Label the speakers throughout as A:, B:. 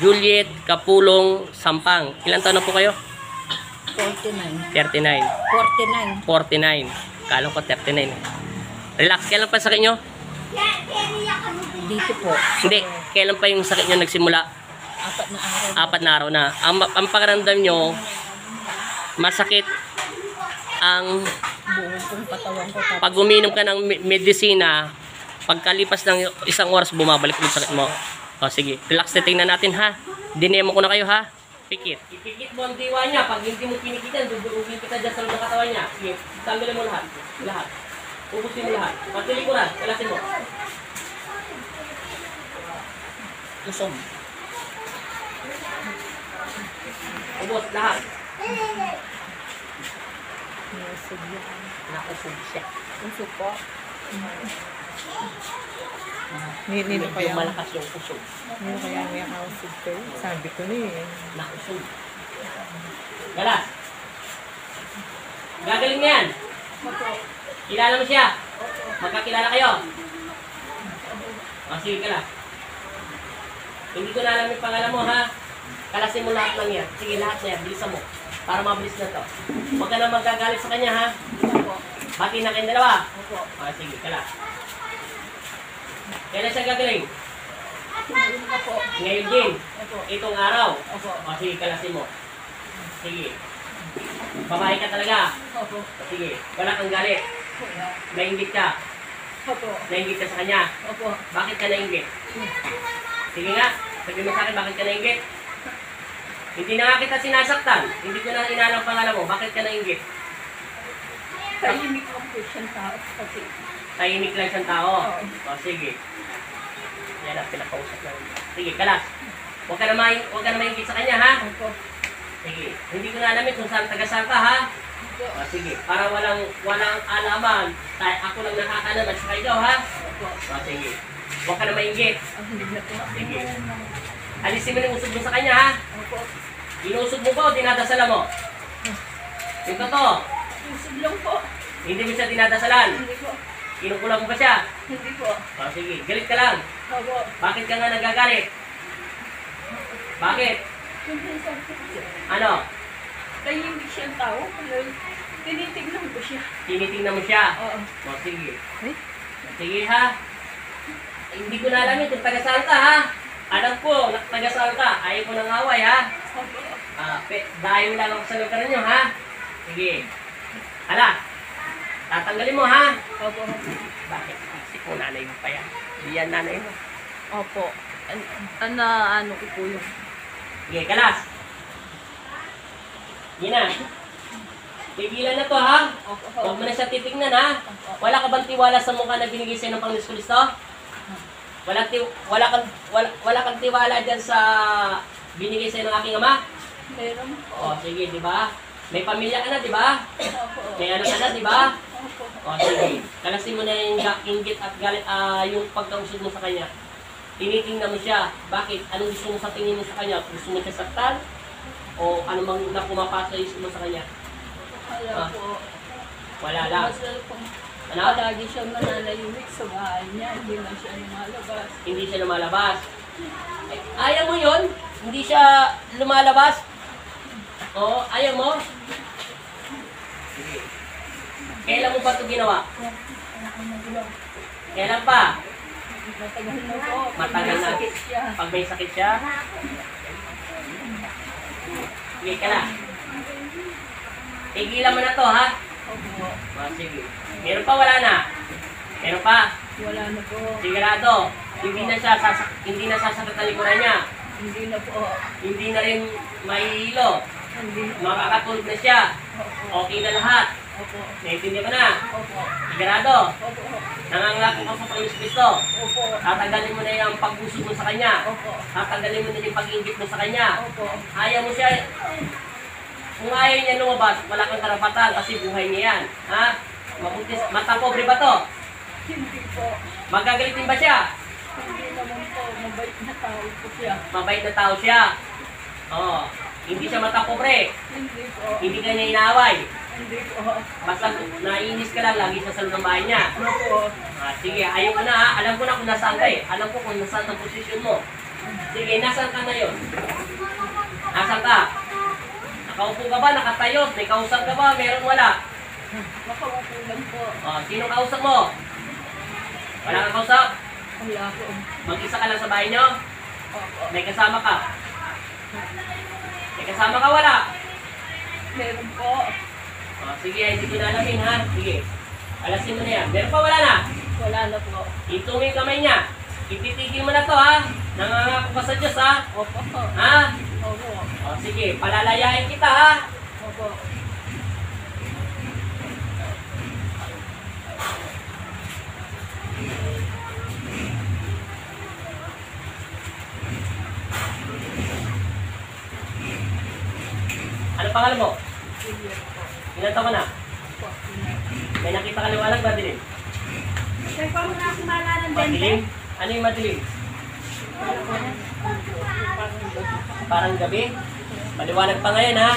A: Juliet Kapulong Sampang. Ilan taon na po kayo?
B: 49.
A: 39.
B: 49.
A: 49. Kala ko 39. Relax. Kailan pa sakit nyo?
B: Dito po.
A: Hindi. Kailan pa yung sakit nyo nagsimula?
B: 4 na araw.
A: 4 na araw na. Ang pakiramdam nyo, masakit ang
B: Buong kong katawan ko. Tapos
A: pag uminom ka ng medisina, pagkalipas ng 1 oras, bumabalik yung sakit mo. O sige, relax na tingnan natin ha. Dinemo ko na kayo ha. Pikit. Ipikit mo ang diwa niya. Pag hindi mo pinikitan, dudurugin kita dyan sa loob ng katawan niya. Sige, tanggalin mo lahat. Lahat. Ubusin mo lahat. Pati likuran, kalasin mo.
B: kusog.
A: Ubos lahat.
B: Kusog yan.
A: Nakusog siya.
B: Kusog po.
C: Nino
A: Medyo
C: kaya
A: malakas yung kusog.
C: nino kaya may kausig ko. Sabi ko na eh.
A: Nakusog. Galas. Gagaling na yan. Kilala mo siya. Magkakilala kayo. O, sige ka lang. Hindi ko na alam yung pangalan mo, ha? Kalasin mo lahat lang yan. Sige, lahat na yan. Bilisan mo. Para mabilis na to. Huwag ka na magkagalit sa kanya, ha? Bati na kayong dalawa. O, sige, kala. Kailan siya gagaling? Ngayon din. Itong araw. O, sige, kalasin mo. Sige. Babae ka talaga. Sige, wala kang galit. Nainggit ka. Nainggit ka sa kanya. Bakit ka nainggit? Sige nga, sabihin mo sa akin, bakit ka nainggit? Hindi na nga kita sinasaktan. Hindi ko na inalang pangalan mo. Bakit ka nainggit?
B: Tahimik lang po siyang tao kasi.
A: Tahimik lang siyang tao. O, sige. Yan ang pinakausap lang. Sige, kalas. Huwag ka na maingit sa kanya, ha? Sige. Hindi ko na alamin kung saan taga-saan ka, ha? O, sige. Para walang alaman. Ako lang nakakalam at saka ikaw, ha? O, sige. Huwag ka na maingit. Sige. Alisin mo yung usog mo sa kanya, ha? Inusog mo ba o dinadasalan mo? Yung totoo.
B: Kusog lang po.
A: Hindi mo siya dinadasalan.
B: Hindi po.
A: Kinukulang mo ba siya?
B: Hindi po.
A: O, sige. Galit ka lang. Bakit ka nga nagagalit? Bakit? Ano?
B: Tahimik siyang tao. Tinitignan ko siya.
A: Tinitingnan mo siya?
B: Oo.
A: O, sige. Sige, ha? Hindi ko na alam kung taga-saan ka, ha? Alam ko, taga-saan ka. Ayaw ko ng away, ha? Dahil lang ako sa lugar niyo, ha? Sige. Hala. Tatanggalin mo, ha?
B: Opo.
A: Bakit? Kasi po nanay mo pa yan. Hindi yan nanay mo.
B: Opo. Ano ko po yung...
A: Sige, kalas. Yan na. Tigilan na to, ha? Huwag mo na siya titignan, ha? Wala ka bang tiwala sa mukha na binigay sa'yo ng Panginoon Kristo? Wala kang tiwala dyan sa binigay sa'yo ng aking ama?
B: Meron
A: O,
B: po.
A: sige, di ba? May pamilya ka na, di ba?
B: Opo.
A: May anak ka na, di ba?
B: Opo.
A: O, sige. Kalasin mo na yung inggit at galit, yung pagkausod mo sa kanya. Tinitingnan mo siya. Bakit? Anong gusto mo sa tingin mo sa kanya? Gusto mo siya saktan? O ano bang na pumapasa yung mo sa kanya?
B: Wala po.
A: Wala lang.
B: Basta po.
A: Ano?
B: Palagi siyang nananahimik sa bahay niya. Hindi na siya lumalabas.
A: Hindi siya lumalabas. Eh, ayaw mo yon? Hindi siya lumalabas? Oo, ayaw mo? Sige. Kailan mo ba ito ginawa? Kailan pa?
B: Matagal na po.
A: Matagal na.
B: Sakit siya.
A: Pag may sakit siya? Sige ka na. Tigilan mo na to, ha?
B: Opo.
A: Sige. Meron pa, wala na? Meron pa?
B: Wala na po.
A: Sigurado. Hindi na sasakit ang likuran niya.
B: Hindi na po.
A: Hindi na rin mahihilo.
B: Hindi na.
A: Makakatulog na siya.
B: Opo.
A: Okay na lahat.
B: Opo.
A: Naintindihan mo na.
B: Opo.
A: Sigurado.
B: Opo.
A: Nangangako ka sa Panginoon Kristo.
B: Opo.
A: Tatanggalin mo na yung pag-usog mo sa Kanya.
B: Opo.
A: Tatanggalin mo na yung pag-inggit mo sa Kanya.
B: Opo.
A: Ayaw mo siya. Kung ayaw niya lumabas, wala kang karapatan kasi buhay niya yan. Ha? Mabuti, matapobre ba to?
B: Hindi po.
A: Magagalitin ba siya?
B: Hindi naman po. Mabait na tao po siya.
A: Mabait na tao siya. Oo. Hindi siya matapobre.
B: Hindi po.
A: Hindi ka niya inaaway.
B: Hindi po.
A: Basta naiinis ka lang, lagi sa salon ng bahay niya.
B: Opo.
A: Sige, ayaw ko na ha. Alam ko na kung nasaan ka eh. Alam ko kung nasaan ang posisyon mo. Sige, nasaan ka na yun? Nasaan ka? Nakaupo ka ba? Nakatayo? May kausap ka ba? Meron wala?
B: Makaupo lang po.
A: Sino kausap mo? Wala kang kausap?
B: Wala po.
A: Mag-isa ka lang sa bahay nyo?
B: Opo.
A: May kasama ka? May kasama ka wala?
B: Meron po.
A: Sige, hindi ko na alamin ha. Sige. Alasin mo na yan. Meron pa wala na?
B: Wala na po.
A: Ito mo yung kamay niya. Ititigil mo na to ha. Nangangako ka sa Diyos ha.
B: Opo po.
A: Ha?
B: Opo.
A: Sige, palalayain kita ha.
B: Opo.
A: Ano pangalan mo?
B: Sige po.
A: Ilan taon ka na?
B: Opo.
A: May nakita ka liwanag ba dilim?
B: Sir, pa mo na ako maalala ng
A: Madilim? Ano yung madilim? Parang gabi? Maliwanag pa ngayon ha?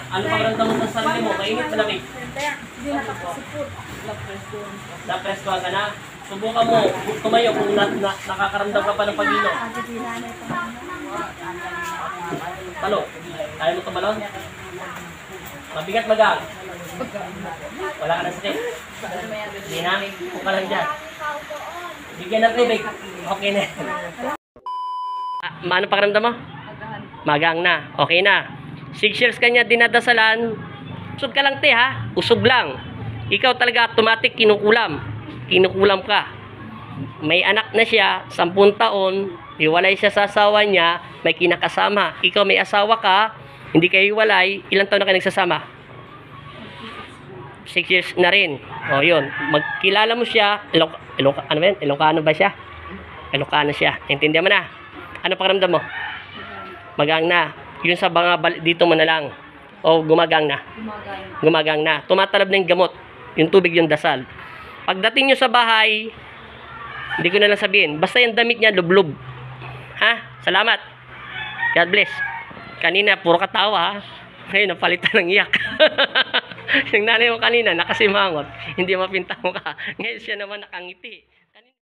A: Ano pakiramdam mo sa sarili mo? Mainit na lamig?
B: Hindi nakakasipot. Lapresyon.
A: Naprestuhan ka na? Subukan mo, tumayo kung nakakaramdam ka pa ng pag-ino. Talo, kaya mo tumalon? Mabigat magang. Wala ka ng sakit. Hindi na, kung ka lang dyan. Bigyan ng tubig. Okay na. Ano pakiramdam mo? Magang na. Okay na. 6 years kanya dinadasalan. Usog ka lang te ha. Usog lang. Ikaw talaga automatic kinukulam. Kinukulam ka. May anak na siya, 10 taon. Hiwalay siya sa asawa niya. May kinakasama. Ikaw may asawa ka. Hindi kayo hiwalay. Ilang taon na kayo nagsasama? 6 years na rin. O yun. Magkilala mo siya. Ano ba yun? Ilocano ba siya? Ilocano siya. Intindihan mo na. Ano pakiramdam mo? Magang na. Yun sa mga dito mo na lang. O gumagang na. Gumagang na. Tumatalab na yung gamot. Yung tubig yung dasal. Pagdating nyo sa bahay, hindi ko na lang sabihin. Basta yung damit niya, lublob. Ha? Salamat. God bless. Kanina, puro katawa ha. Ngayon, napalitan ng iyak. Yung nanay mo kanina, nakasimangot. Hindi mapinta mo ka. Ngayon siya naman nakangiti.